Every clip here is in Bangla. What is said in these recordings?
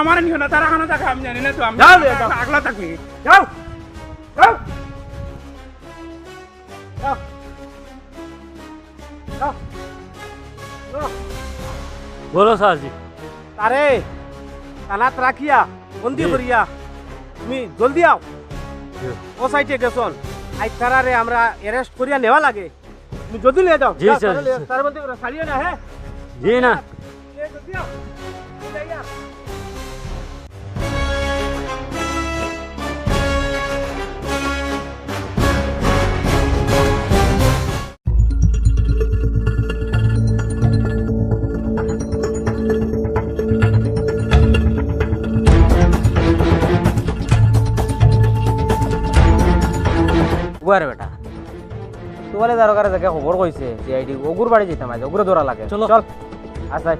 আমার নিও না তারা খানা টাকা আমি জানি না তো আমি যাও, যাও। আগলা থাকবি যাও যাও যাও যাও যাও। বলো স্যারজি তারে কানাত রাখিয়া বন্দি জি। করিয়া তুমি জলদি আও ও সাইটে গেছন আই তারারে আমরা অ্যারেস্ট করিয়া নেওয়া লাগে তুমি জলদি নিয়ে যাও জি, যাও, স্যার। তারে লিয়ে- তার বন্দি করে ছাড়িও না হ্যাঁ জি না এ, জলদি আও জলদি আও। বুয়ারে বেটা তোমারে দারোগারে দেখে খবর কইছে যে আইডি ওগুর বাড়ি যেতাম আজ ওগুরে ধরা লাগে চলো। চল আসাই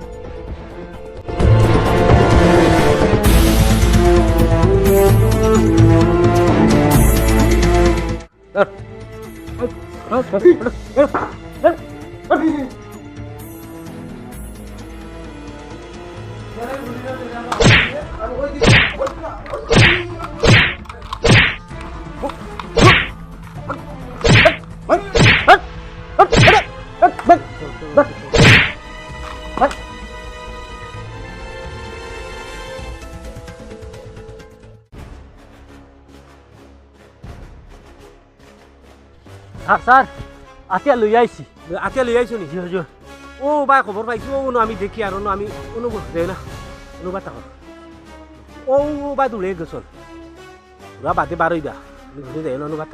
স্যার আতিয়া লই আইছি আতিয়া লই আইছো নি জি হুজুর ও ভাই খবর পাইছো ও আমি দেখি আর আমি অনুভব দেয় না অনুবাদ তাহলে ও বা দূরে গেছন ওরা বাদে বারোইবা ঘুরে দেয় অনুবাদ